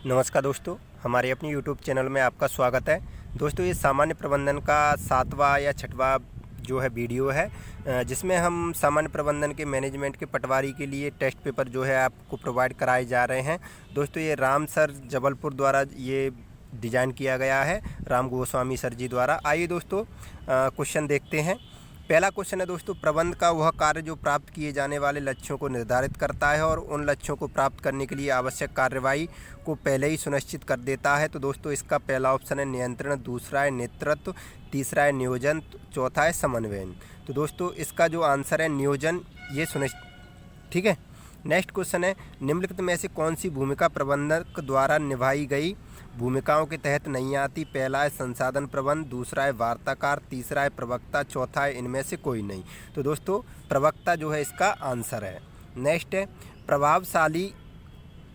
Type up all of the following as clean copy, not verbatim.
नमस्कार दोस्तों, हमारे अपने यूट्यूब चैनल में आपका स्वागत है। दोस्तों, ये सामान्य प्रबंधन का 7वां या 6वां जो है वीडियो है, जिसमें हम सामान्य प्रबंधन के मैनेजमेंट के पटवारी के लिए टेस्ट पेपर जो है आपको प्रोवाइड कराए जा रहे हैं। दोस्तों, ये राम सर जबलपुर द्वारा ये डिज़ाइन किया गया है, राम गोस्वामी सर जी द्वारा। आइए दोस्तों, क्वेश्चन देखते हैं। पहला क्वेश्चन है दोस्तों, प्रबंध का वह कार्य जो प्राप्त किए जाने वाले लक्ष्यों को निर्धारित करता है और उन लक्ष्यों को प्राप्त करने के लिए आवश्यक कार्यवाही को पहले ही सुनिश्चित कर देता है। तो दोस्तों, इसका पहला ऑप्शन है नियंत्रण, दूसरा है नेतृत्व, तीसरा है नियोजन, चौथा है समन्वयन। तो दोस्तों, इसका जो आंसर है नियोजन, ये सुनिश्चित, ठीक है। नेक्स्ट क्वेश्चन है, निम्नलिखित में से कौन सी भूमिका प्रबंधक द्वारा निभाई गई भूमिकाओं के तहत नहीं आती? पहला है संसाधन प्रबंध, दूसरा है वार्ताकार, तीसरा है प्रवक्ता, चौथा है इनमें से कोई नहीं। तो दोस्तों, प्रवक्ता जो है इसका आंसर है। नेक्स्ट है,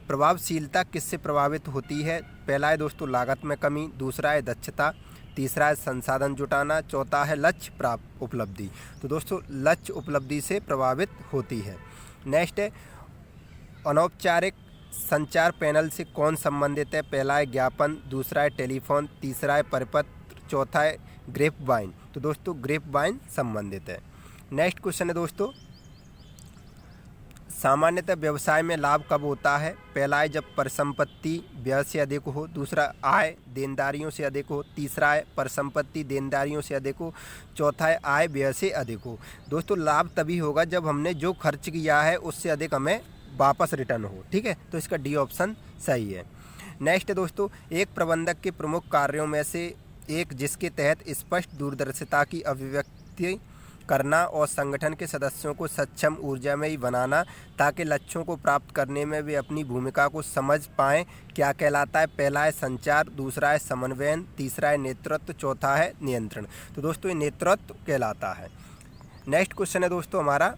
प्रभावशीलता किससे प्रभावित होती है? पहला है दोस्तों लागत में कमी, दूसरा है दक्षता, तीसरा है संसाधन जुटाना, चौथा है लक्ष्य प्राप्त उपलब्धि। तो दोस्तों, लक्ष्य उपलब्धि से प्रभावित होती है। नेक्स्ट है, अनौपचारिक संचार पैनल से कौन संबंधित है? पहला है ज्ञापन, दूसरा है टेलीफोन, तीसरा है परिपत्र, चौथा है ग्रेपवाइन। तो दोस्तों, ग्रेपवाइन संबंधित है। नेक्स्ट क्वेश्चन है दोस्तों, सामान्यतः व्यवसाय में लाभ कब होता है? पहला है जब परिसंपत्ति व्यय से अधिक हो, दूसरा आय देनदारियों से अधिक हो, तीसरा है परिसंपत्ति देनदारियों से अधिक हो, चौथा है आय व्यय से अधिक हो। दोस्तों, लाभ तभी होगा जब हमने जो खर्च किया है उससे अधिक हमें वापस रिटर्न हो, ठीक है। तो इसका डी ऑप्शन सही है। नेक्स्ट है दोस्तों, एक प्रबंधक के प्रमुख कार्यों में से एक जिसके तहत स्पष्ट दूरदर्शिता की अभिव्यक्ति करना और संगठन के सदस्यों को सक्षम ऊर्जामयी बनाना ताकि लक्ष्यों को प्राप्त करने में वे अपनी भूमिका को समझ पाएं, क्या कहलाता है? पहला है संचार, दूसरा है समन्वयन, तीसरा है नेतृत्व, चौथा है नियंत्रण। तो दोस्तों, ये नेतृत्व कहलाता है। नेक्स्ट क्वेश्चन है दोस्तों हमारा,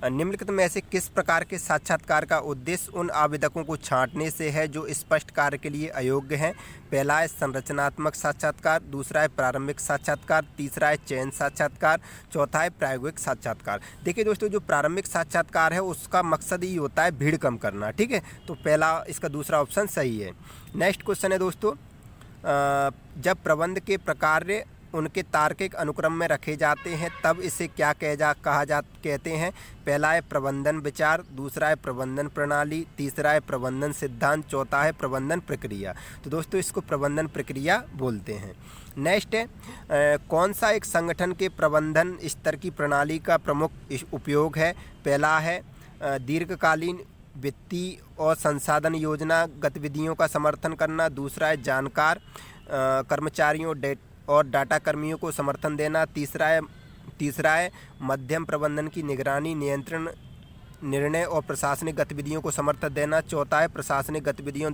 निम्नलिखित में से किस प्रकार के साक्षात्कार का उद्देश्य उन आवेदकों को छांटने से है जो स्पष्ट कार्य के लिए अयोग्य हैं? पहला है संरचनात्मक साक्षात्कार, दूसरा है प्रारंभिक साक्षात्कार, तीसरा है चयन साक्षात्कार, चौथा है प्रायोगिक साक्षात्कार। देखिए दोस्तों, जो प्रारंभिक साक्षात्कार है उसका मकसद ही होता है भीड़ कम करना, ठीक है। तो पहला इसका दूसरा ऑप्शन सही है। नेक्स्ट क्वेश्चन है दोस्तों, जब प्रबंध के प्रकार उनके तार्किक अनुक्रम में रखे जाते हैं तब इसे क्या कहते हैं? पहला है प्रबंधन विचार, दूसरा है प्रबंधन प्रणाली, तीसरा है प्रबंधन सिद्धांत, चौथा है प्रबंधन प्रक्रिया। तो दोस्तों, इसको प्रबंधन प्रक्रिया बोलते हैं। नेक्स्ट है, कौन सा एक संगठन के प्रबंधन स्तर की प्रणाली का प्रमुख उपयोग है? पहला है दीर्घकालीन वित्तीय और संसाधन योजना गतिविधियों का समर्थन करना, दूसरा है जानकार कर्मचारियों और डाटा कर्मियों को समर्थन देना, तीसरा है मध्यम प्रबंधन की निगरानी, नियंत्रण, निर्णय और प्रशासनिक गतिविधियों को समर्थन देना, चौथा है प्रशासनिक गतिविधियों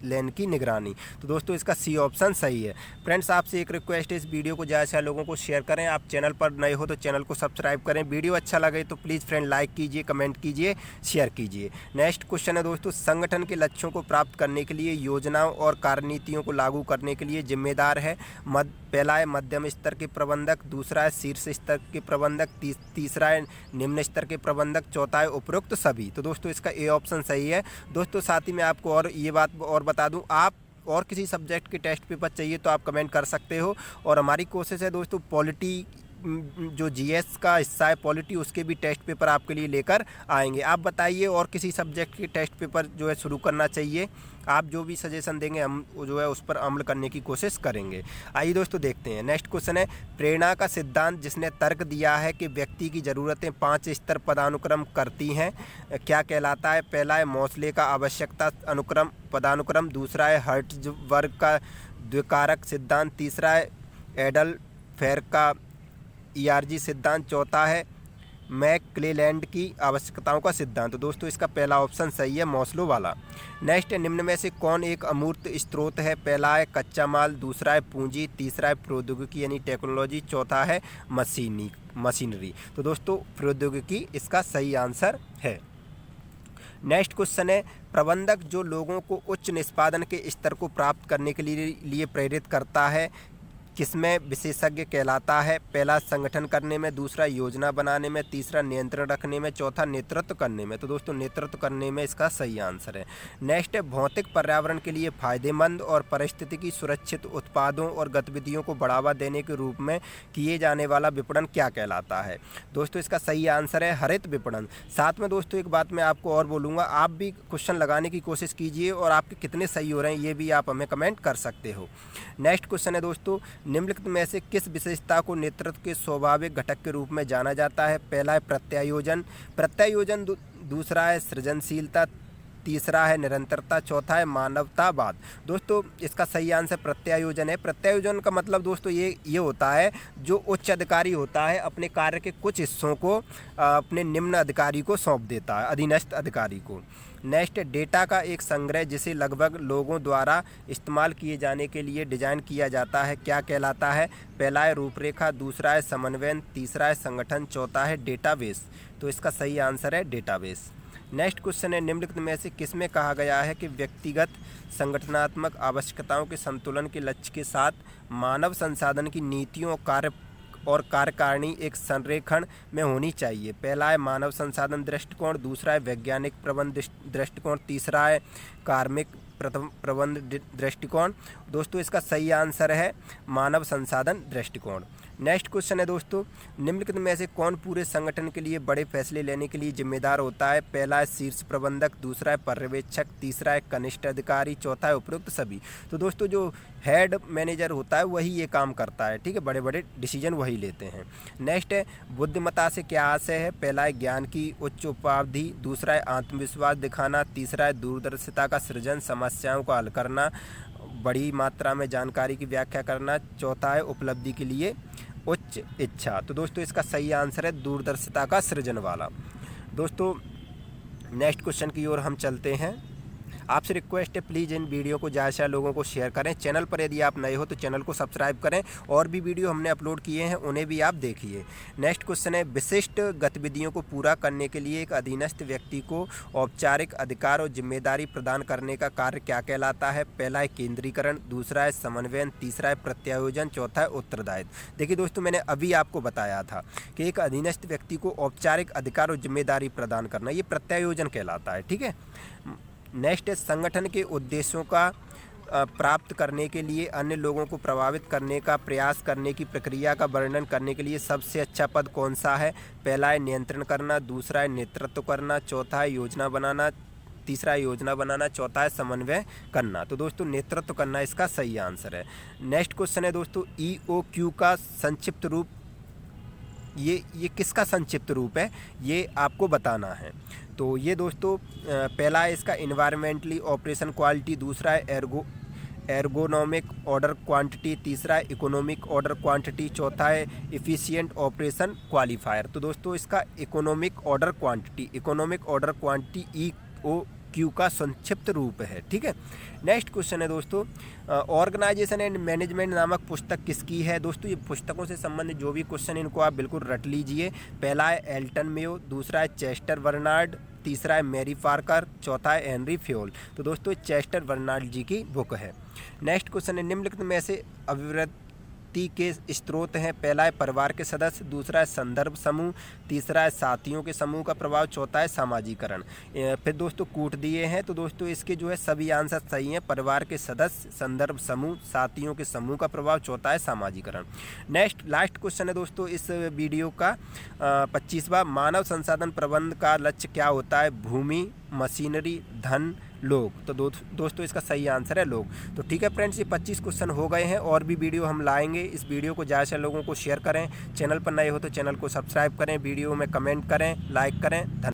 लेन की निगरानी। तो दोस्तों, इसका सी ऑप्शन सही है। फ्रेंड्स, आपसे एक रिक्वेस्ट है, इस वीडियो को ज़्यादा से ज़्यादा लोगों को शेयर करें। आप चैनल पर नए हो तो चैनल को सब्सक्राइब करें। वीडियो अच्छा लगे तो प्लीज़ फ्रेंड लाइक कीजिए, कमेंट कीजिए, शेयर कीजिए। नेक्स्ट क्वेश्चन है दोस्तों, संगठन के लक्ष्यों को प्राप्त करने के लिए योजनाओं और कार्यनीतियों को लागू करने के लिए जिम्मेदार है? पहला है मध्यम स्तर के प्रबंधक, दूसरा है शीर्ष स्तर के प्रबंधक, तीसरा है निम्न स्तर के प्रबंधक, चौथा है उपरोक्त सभी। तो दोस्तों, इसका ए ऑप्शन सही है। दोस्तों, साथ ही मैं आपको और ये बात और बता दूं, आप और किसी सब्जेक्ट के टेस्ट पेपर चाहिए तो आप कमेंट कर सकते हो। और हमारी कोशिश है दोस्तों, पॉलिटी जो जीएस का हिस्सा है पॉलिटी, उसके भी टेस्ट पेपर आपके लिए लेकर आएंगे। आप बताइए और किसी सब्जेक्ट के टेस्ट पेपर जो है शुरू करना चाहिए। आप जो भी सजेशन देंगे हम जो है उस पर अमल करने की कोशिश करेंगे। आइए दोस्तों, देखते हैं। नेक्स्ट क्वेश्चन है, प्रेरणा का सिद्धांत जिसने तर्क दिया है कि व्यक्ति की ज़रूरतें 5 स्तर पदानुक्रम करती हैं, क्या कहलाता है? पहला है मोस्ले का आवश्यकता अनुक्रम पदानुक्रम, दूसरा है हर्ट्ज़बर्ग का द्विकारक सिद्धांत, तीसरा है एडल्फेयर का ईआरजी सिद्धांत, चौथा है मैकक्लेलैंड की आवश्यकताओं का सिद्धांत। तो दोस्तों, इसका पहला ऑप्शन सही है, मॉस्लो वाला। नेक्स्ट है, निम्न में से कौन एक अमूर्त स्रोत है? पहला है कच्चा माल, दूसरा है पूंजी, तीसरा है प्रौद्योगिकी यानी टेक्नोलॉजी, चौथा है मशीनरी। तो दोस्तों, प्रौद्योगिकी इसका सही आंसर है। नेक्स्ट क्वेश्चन है, प्रबंधक जो लोगों को उच्च निष्पादन के स्तर को प्राप्त करने के लिए प्रेरित करता है, किसमें विशेषज्ञ कहलाता है? पहला संगठन करने में, दूसरा योजना बनाने में, तीसरा नियंत्रण रखने में, चौथा नेतृत्व करने में। तो दोस्तों नेतृत्व करने में इसका सही आंसर है। नेक्स्ट है भौतिक पर्यावरण के लिए फायदेमंद और पारिस्थितिकी सुरक्षित उत्पादों और गतिविधियों को बढ़ावा देने के रूप में किए जाने वाला विपणन क्या कहलाता है? दोस्तों इसका सही आंसर है हरित विपणन। साथ में दोस्तों एक बात मैं आपको और बोलूँगा, आप भी क्वेश्चन लगाने की कोशिश कीजिए और आपके कितने सही हो रहे हैं ये भी आप हमें कमेंट कर सकते हो। नेक्स्ट क्वेश्चन है दोस्तों, निम्नलिखित में से किस विशेषता को नेतृत्व के स्वाभाविक घटक के रूप में जाना जाता है? पहला है प्रत्यायोजन, दूसरा है सृजनशीलता, तीसरा है निरंतरता, चौथा है मानवतावाद। दोस्तों इसका सही आंसर प्रत्यायोजन है। प्रत्यायोजन का मतलब दोस्तों ये होता है जो उच्च अधिकारी होता है अपने कार्य के कुछ हिस्सों को अपने निम्न अधिकारी को सौंप देता है, अधीनस्थ अधिकारी को। नेक्स्ट है डेटा का एक संग्रह जिसे लगभग लोगों द्वारा इस्तेमाल किए जाने के लिए डिजाइन किया जाता है, क्या कहलाता है? पहला है रूपरेखा, दूसरा है समन्वय, तीसरा है संगठन, चौथा है डेटाबेस। तो इसका सही आंसर है डेटाबेस। नेक्स्ट क्वेश्चन है, निम्नलिखित में से किसमें कहा गया है कि व्यक्तिगत संगठनात्मक आवश्यकताओं के संतुलन के लक्ष्य के साथ मानव संसाधन की नीतियों और कार्यकारिणी एक संरेखण में होनी चाहिए? पहला है मानव संसाधन दृष्टिकोण, दूसरा है वैज्ञानिक प्रबंध दृष्टिकोण, तीसरा है कार्मिक प्रबंध दृष्टिकोण। दोस्तों इसका सही आंसर है मानव संसाधन दृष्टिकोण। नेक्स्ट क्वेश्चन है दोस्तों, निम्नलिखित में से कौन पूरे संगठन के लिए बड़े फैसले लेने के लिए जिम्मेदार होता है? पहला है शीर्ष प्रबंधक, दूसरा है पर्यवेक्षक, तीसरा है कनिष्ठ अधिकारी, चौथा है उपयुक्त सभी। तो दोस्तों जो हेड मैनेजर होता है वही ये काम करता है, ठीक है, बड़े बड़े डिसीजन वही लेते हैं। नेक्स्ट है बुद्धिमत्ता से क्या आशय है? पहला है ज्ञान की उच्च उपाधि, दूसरा है आत्मविश्वास दिखाना, तीसरा है दूरदर्शिता का सृजन, समस्याओं का हल करना, बड़ी मात्रा में जानकारी की व्याख्या करना, चौथा है उपलब्धि के लिए उच्च इच्छा। तो दोस्तों इसका सही आंसर है दूरदर्शिता का सृजन वाला। दोस्तों नेक्स्ट क्वेश्चन की ओर हम चलते हैं। आपसे रिक्वेस्ट है प्लीज़ इन वीडियो को ज़्यादा से ज़्यादा लोगों को शेयर करें। चैनल पर यदि आप नए हो तो चैनल को सब्सक्राइब करें, और भी वीडियो हमने अपलोड किए हैं उन्हें भी आप देखिए। नेक्स्ट क्वेश्चन है, विशिष्ट गतिविधियों को पूरा करने के लिए एक अधीनस्थ व्यक्ति को औपचारिक अधिकार और जिम्मेदारी प्रदान करने का कार्य क्या कहलाता है? पहला है केंद्रीकरण, दूसरा है समन्वय, तीसरा है प्रत्यायोजन, चौथा है उत्तरदायित्व। देखिए दोस्तों मैंने अभी आपको बताया था कि एक अधीनस्थ व्यक्ति को औपचारिक अधिकार और जिम्मेदारी प्रदान करना ये प्रत्यायोजन कहलाता है, ठीक है। नेक्स्ट है संगठन के उद्देश्यों का प्राप्त करने के लिए अन्य लोगों को प्रभावित करने का प्रयास करने की प्रक्रिया का वर्णन करने के लिए सबसे अच्छा पद कौन सा है? पहला है नियंत्रण करना, दूसरा है नेतृत्व करना, चौथा है योजना बनाना, तीसरा है योजना बनाना, चौथा है समन्वय करना। तो दोस्तों नेतृत्व करना इसका सही आंसर है। नेक्स्ट क्वेश्चन है दोस्तों, EOQ का संक्षिप्त रूप ये किसका संक्षिप्त रूप है ये आपको बताना है। तो ये दोस्तों पहला है इसका इन्वायरमेंटली ऑपरेशन क्वालिटी, दूसरा है एर्गोनॉमिक ऑर्डर क्वांटिटी, तीसरा है इकोनॉमिक ऑर्डर क्वांटिटी, चौथा है इफ़िशिएंट ऑपरेशन क्वालिफायर। तो दोस्तों इसका इकोनॉमिक ऑर्डर क्वांटिटी EOQ का संक्षिप्त रूप है, ठीक है। नेक्स्ट क्वेश्चन है दोस्तों, ऑर्गेनाइजेशन एंड मैनेजमेंट नामक पुस्तक किसकी है? दोस्तों ये पुस्तकों से संबंधित जो भी क्वेश्चन इनको आप बिल्कुल रट लीजिए। पहला है एल्टन मेयो, दूसरा है चेस्टर बर्नार्ड, तीसरा है मैरी पार्कर, चौथा है हेनरी फ्योल। तो दोस्तों चेस्टर बर्नार्ड जी की बुक है। नेक्स्ट क्वेश्चन है, निम्नलिखित में से अभिवृत्ति के स्रोत हैं? पहला है परिवार के सदस्य, दूसरा है संदर्भ समूह, तीसरा है साथियों के समूह का प्रभाव, चौथा है सामाजिकरण। फिर दोस्तों कूट दिए हैं, तो दोस्तों इसके जो है सभी आंसर सही हैं। परिवार के सदस्य, संदर्भ समूह, साथियों के समूह का प्रभाव, चौथा है सामाजिकरण। नेक्स्ट लास्ट क्वेश्चन है दोस्तों इस वीडियो का 25वां, मानव संसाधन प्रबंध का लक्ष्य क्या होता है? भूमि, मशीनरी, धन, लोग। तो दोस्तों इसका सही आंसर है लोग। तो ठीक है फ्रेंड्स, ये 25 क्वेश्चन हो गए हैं, और भी वीडियो हम लाएंगे। इस वीडियो को ज़्यादा से लोगों को शेयर करें। चैनल पर नए हो तो चैनल को सब्सक्राइब करें, वीडियो में कमेंट करें, लाइक करें। धन्यवाद।